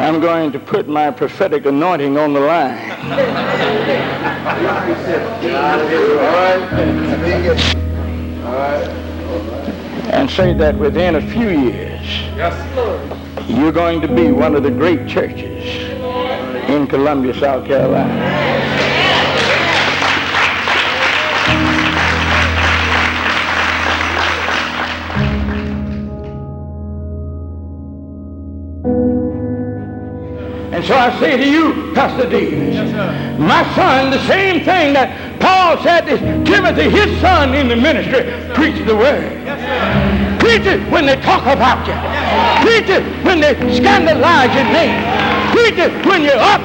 I'm going to put my prophetic anointing on the line. And say that within a few years, you're going to be one of the great churches in Columbia, South Carolina. And so I say to you, Pastor Davis, my son, the same thing that Paul said to Timothy, his son in the ministry, preach the word. Preach it when they talk about you. Preach it when they scandalize your name. Preach it when you're up.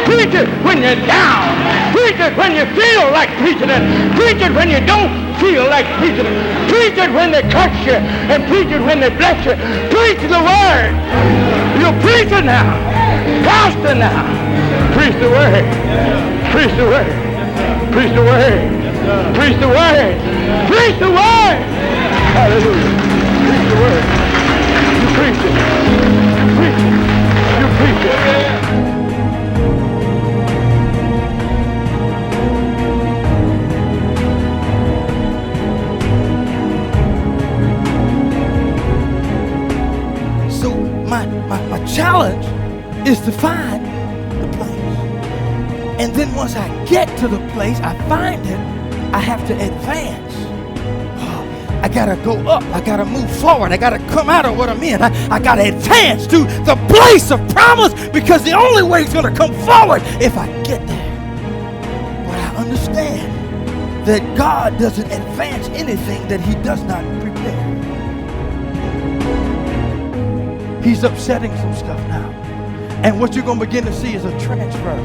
Preach it when you're down. Preach it when you feel like preaching it. Preach it when you don't feel like preaching it. Preach it when they curse you, and preach it when they bless you. Preach the word. You're preaching now. Pastor now. Preach the word. Preach the word. Preach the word. Preach the word. Preach the word. Hallelujah. Preach the word. You preach it. Preach it. You preach it. So my challenge is to find the place. And then once I get to the place, I find it, I have to advance. I gotta go up, I gotta move forward, I gotta come out of what I'm in. I gotta advance to the place of promise, because the only way it's gonna come forward if I get there. But I understand that God doesn't advance anything that he does not prepare. He's upsetting some stuff now. And what you're going to begin to see is a transfer.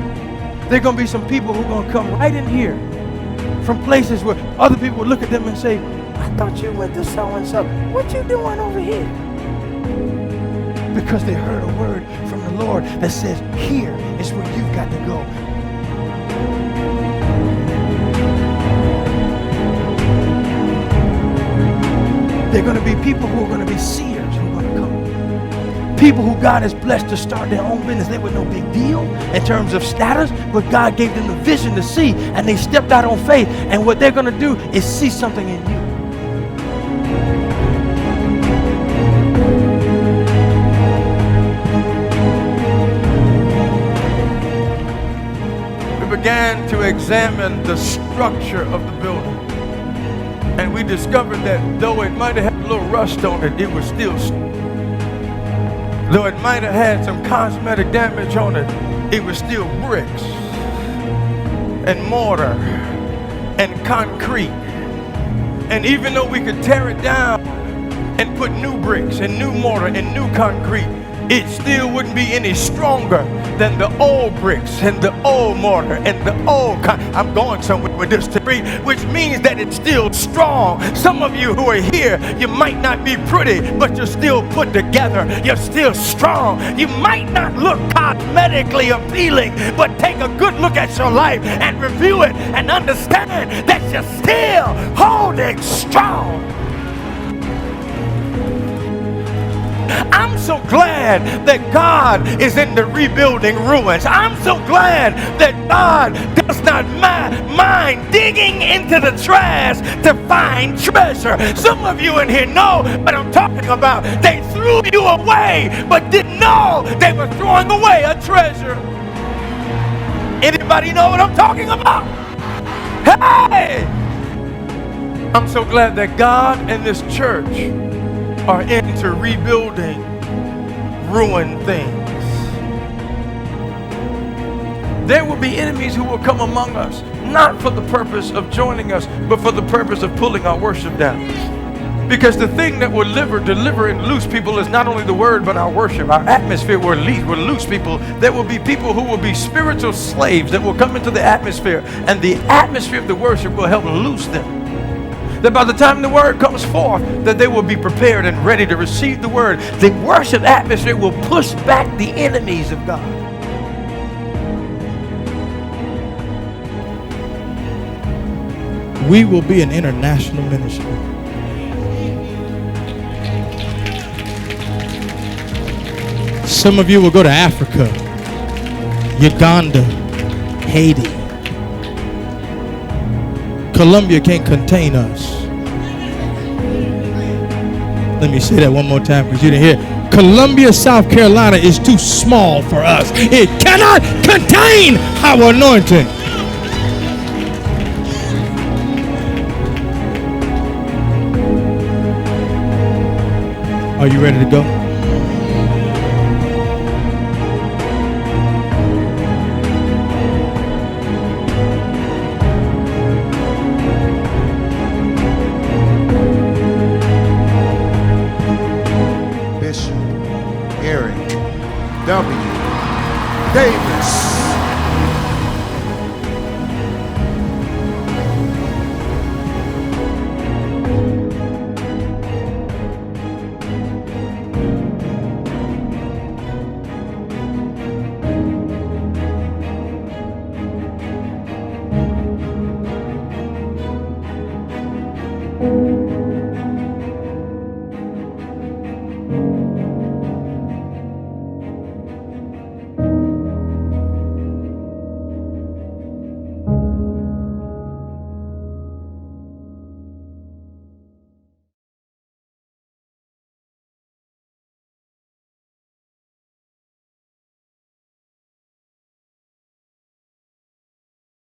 There are going to be some people who are going to come right in here from places where other people will look at them and say, I thought you went to so-and-so. What you doing over here? Because they heard a word from the Lord that says, here is where you've got to go. There are going to be people who are going to be seers who are going to come. People who God has blessed to start their own business. They were no big deal in terms of status, but God gave them the vision to see, and they stepped out on faith. And what they're going to do is see something in you. We began to examine the structure of the building, and we discovered that though it might have had a little rust on it, it was still strong. Though it might have had some cosmetic damage on it, it was still bricks and mortar and concrete. And even though we could tear it down and put new bricks and new mortar and new concrete, it still wouldn't be any stronger than the old bricks and the old mortar and the old I'm going somewhere with this to read, which means that it's still strong. Some of you who are here, you might not be pretty, but you're still put together. You're still strong. You might not look cosmetically appealing, but take a good look at your life and review it and understand that you're still holding strong. I'm so glad that God is in the rebuilding ruins. I'm so glad that God does not mind digging into the trash to find treasure. Some of you in here know what I'm talking about. They threw you away, but didn't know they were throwing away a treasure. Anybody know what I'm talking about? Hey! I'm so glad that God and this church are into rebuilding ruined things. There will be enemies who will come among us, not for the purpose of joining us, but for the purpose of pulling our worship down. Because the thing that will deliver and loose people is not only the word, but our worship. Our atmosphere will loose people. There will be people who will be spiritual slaves that will come into the atmosphere, and the atmosphere of the worship will help loose them. That by the time the word comes forth, that they will be prepared and ready to receive the word. The worship atmosphere will push back the enemies of God. We will be an international ministry. Some of you will go to Africa, Uganda, Haiti. Colombia can't contain us. Let me say that one more time because you didn't hear. Columbia, South Carolina is too small for us. It cannot contain our anointing. Are you ready to go? Bishop Eric W. Davis.